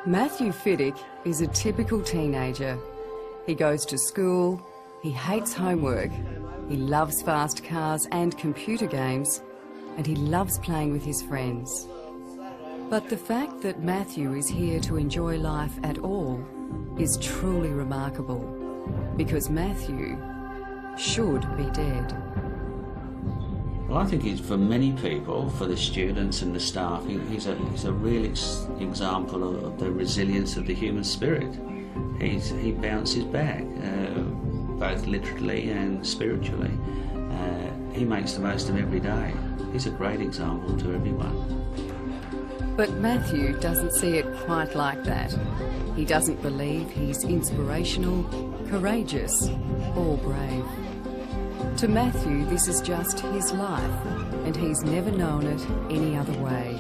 Matthew Fiddick is a typical teenager. He goes to school, he hates homework, he loves fast cars and computer games, and he loves playing with his friends. But the fact that Matthew is here to enjoy life at all is truly remarkable, because Matthew should be dead. Well, I think for many people, for the students and the staff, he's a real example of the resilience of the human spirit. He bounces back, both literally and spiritually. He makes the most of every day. He's a great example to everyone. But Matthew doesn't see it quite like that. He doesn't believe he's inspirational, courageous, or brave. To Matthew, this is just his life, and he's never known it any other way.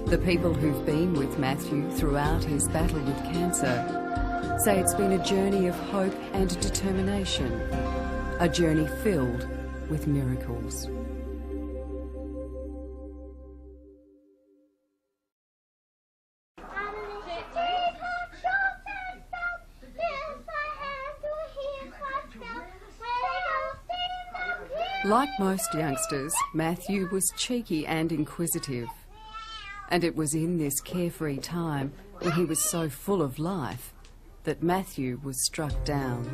The people who've been with Matthew throughout his battle with cancer say it's been a journey of hope and determination, a journey filled with miracles. Like most youngsters, Matthew was cheeky and inquisitive. And it was in this carefree time, when he was so full of life, that Matthew was struck down.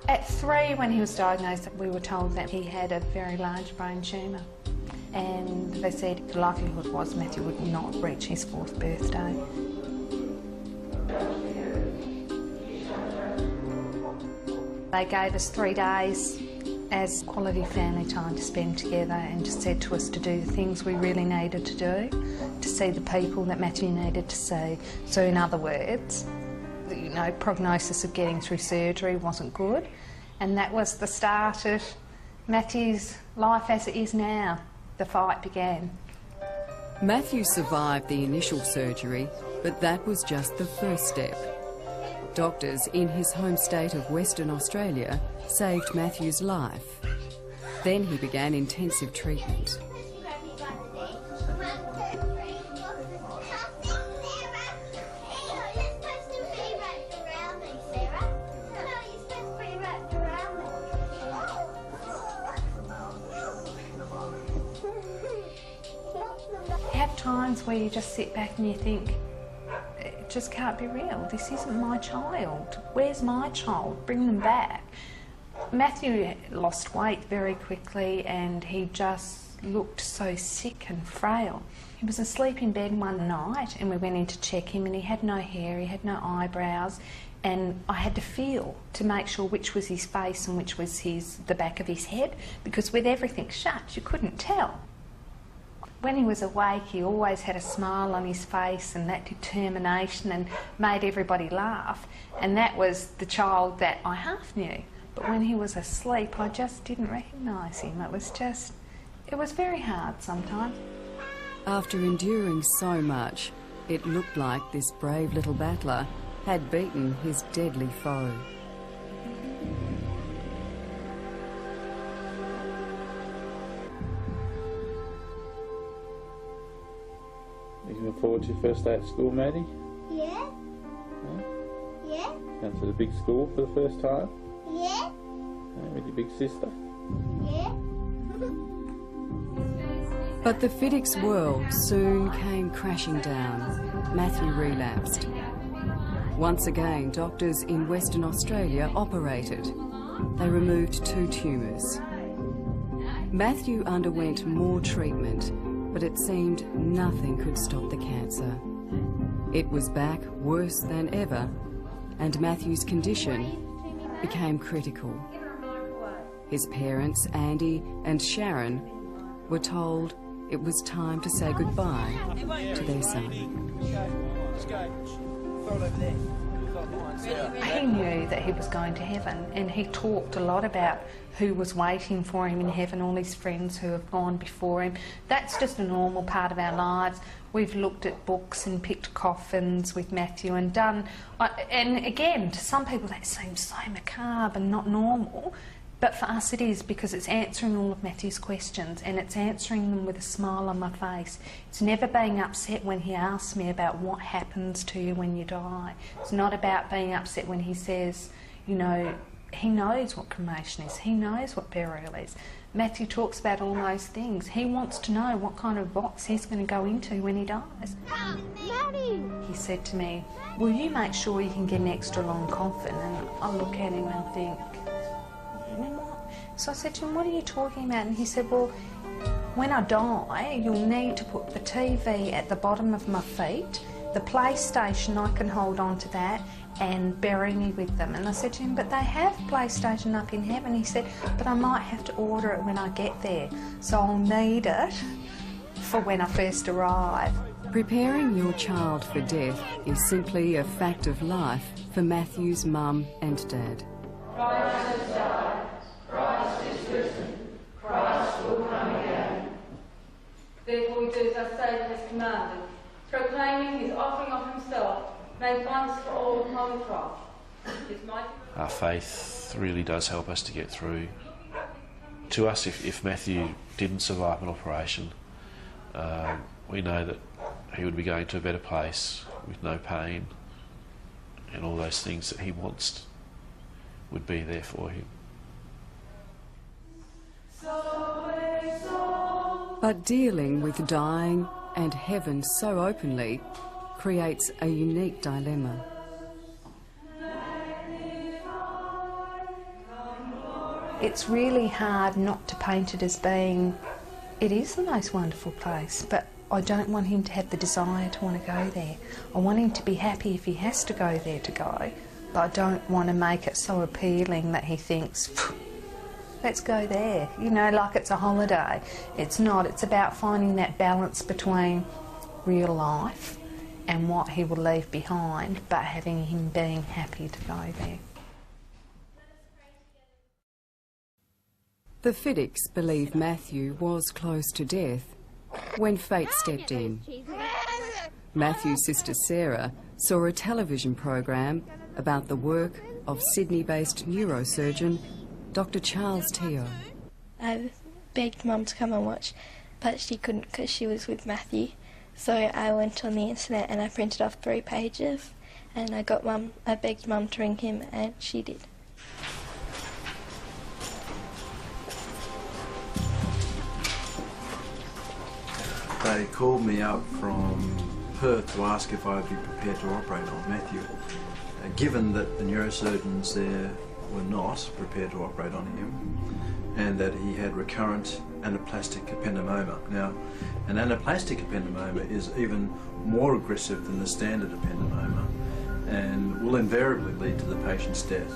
At 3, when he was diagnosed, we were told that he had a very large brain tumour. And they said the likelihood was Matthew would not reach his 4th birthday. They gave us 3 days as quality family time to spend together, and just said to us to do the things we really needed to do, to see the people that Matthew needed to see. So in other words, you know, prognosis of getting through surgery wasn't good, and that was the start of Matthew's life as it is now. The fight began. Matthew survived the initial surgery, but that was just the first step. Doctors in his home state of Western Australia saved Matthew's life. Then he began intensive treatment. You have times where you just sit back and you think, it just can't be real. This isn't my child. Where's my child? Bring them back. Matthew lost weight very quickly, and he just looked so sick and frail. He was asleep in bed one night, and we went in to check him, and he had no hair, he had no eyebrows, and I had to feel to make sure which was his face and which was the back of his head, because with everything shut, you couldn't tell. When he was awake, he always had a smile on his face and that determination, and made everybody laugh. And that was the child that I half knew. But when he was asleep, I just didn't recognise him. It was very hard sometimes. After enduring so much, it looked like this brave little battler had beaten his deadly foe. Looking forward to your first day at school, Maddie? Yeah. Huh? Yeah. Going to the big school for the first time? Yeah. With your big sister? Yeah. But the Fiddicks' world soon came crashing down. Matthew relapsed. Once again, doctors in Western Australia operated. They removed 2 tumours. Matthew underwent more treatment, but it seemed nothing could stop the cancer. It was back worse than ever, and Matthew's condition became critical. His parents, Andy and Sharon, were told it was time to say goodbye to their son. He knew that he was going to heaven, and he talked a lot about who was waiting for him in heaven, all his friends who have gone before him. That's just a normal part of our lives. We've looked at books and picked coffins with Matthew and done... and again, to some people that seems so macabre and not normal, But for us it is, because it's answering all of Matthew's questions, and it's answering them with a smile on my face. It's never being upset when he asks me about what happens to you when you die. It's not about being upset when he says, you know, he knows what cremation is, he knows what burial is. Matthew talks about all those things. He wants to know what kind of box he's going to go into when he dies. He said to me, will you make sure you can get an extra long coffin? And I look at him and think, what? So I said to him, what are you talking about? And he said, well, when I die, you'll need to put the TV at the bottom of my feet, the PlayStation, I can hold on to that, and bury me with them. And I said to him, but they have PlayStation up in heaven. He said, but I might have to order it when I get there, so I'll need it for when I first arrive. Preparing your child for death is simply a fact of life for Matthew's mum and dad. Christ has died, Christ is risen, Christ will come again. Therefore we do as our Saviour has commanded, proclaiming his offering of himself, made once for all upon the cross. Our faith really does help us to get through. To us, if Matthew didn't survive an operation, we know that he would be going to a better place with no pain, and all those things that he wants would be there for him. But dealing with dying and heaven so openly creates a unique dilemma. It's really hard not to paint it as being, it is the most wonderful place, but I don't want him to have the desire to want to go there. I want him to be happy if he has to go there to go, but I don't want to make it so appealing that he thinks, let's go there, you know, like it's a holiday. It's not. It's about finding that balance between real life and what he will leave behind, but having him being happy to go there. The Fiddicks believe Matthew was close to death when fate stepped in. Matthew's sister Sarah saw a television program about the work of Sydney-based neurosurgeon Dr. Charles Teo. I begged Mum to come and watch, but she couldn't because she was with Matthew. So I went on the internet and I printed off 3 pages, and I begged Mum to ring him, and she did. They called me up from Perth to ask if I'd be prepared to operate on Matthew. Given that the neurosurgeons there were not prepared to operate on him, and that he had recurrent anaplastic ependymoma. Now, an anaplastic ependymoma is even more aggressive than the standard ependymoma and will invariably lead to the patient's death.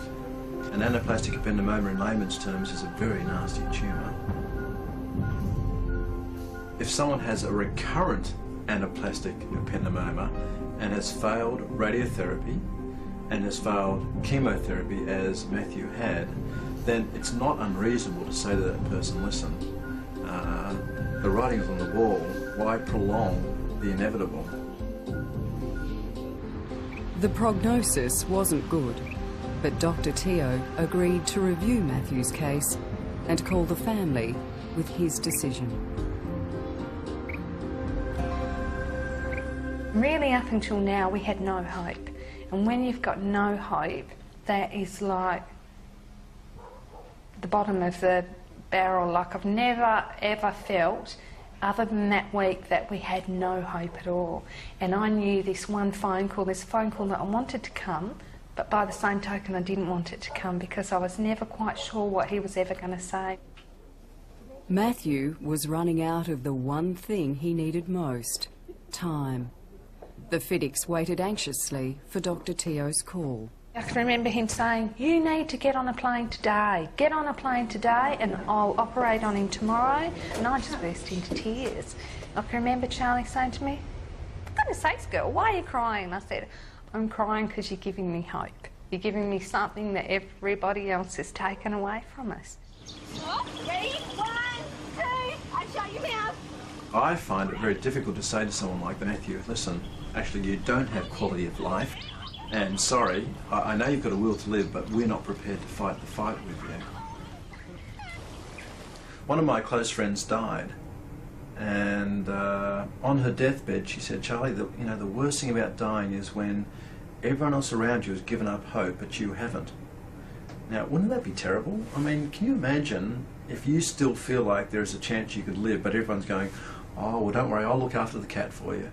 An anaplastic ependymoma in layman's terms is a very nasty tumour. If someone has a recurrent anaplastic ependymoma and has failed radiotherapy and has failed chemotherapy, as Matthew had, then it's not unreasonable to say to that person, listen, the writing's on the wall, why prolong the inevitable? The prognosis wasn't good, but Dr. Teo agreed to review Matthew's case and call the family with his decision. Really, up until now, we had no hope. And when you've got no hope, that is like the bottom of the barrel. Like, I've never ever felt, other than that week, that we had no hope at all. And I knew this phone call that I wanted to come, but by the same token I didn't want it to come because I was never quite sure what he was ever going to say. Matthew was running out of the one thing he needed most, time. The Fiddicks waited anxiously for Dr. Teo's call. I can remember him saying, you need to get on a plane today. Get on a plane today and I'll operate on him tomorrow. And I just burst into tears. I can remember Charlie saying to me, for goodness sakes, girl, why are you crying? I said, I'm crying because you're giving me hope. You're giving me something that everybody else has taken away from us. Ready? 1, 2, I show you mouth. I find it very difficult to say to someone like Matthew, listen, actually you don't have quality of life, and sorry, I know you've got a will to live, but we're not prepared to fight the fight with you. One of my close friends died, and on her deathbed she said, "Charlie, the worst thing about dying is when everyone else around you has given up hope, but you haven't." Now, wouldn't that be terrible? I mean, can you imagine if you still feel like there's a chance you could live, but everyone's going, "Oh, well, don't worry, I'll look after the cat for you."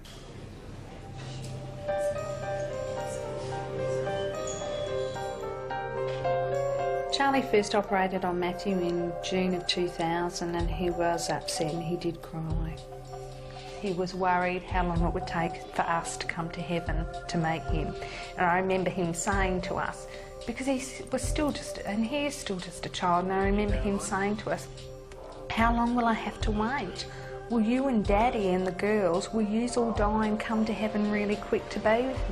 Charlie first operated on Matthew in June of 2000, and he was upset and he did cry. He was worried how long it would take for us to come to heaven to make him. And I remember him saying to us, because he was still and he is still just a child, and I remember him saying to us, "How long will I have to wait? Will you and Daddy and the girls, will you all die and come to heaven really quick to be with me?"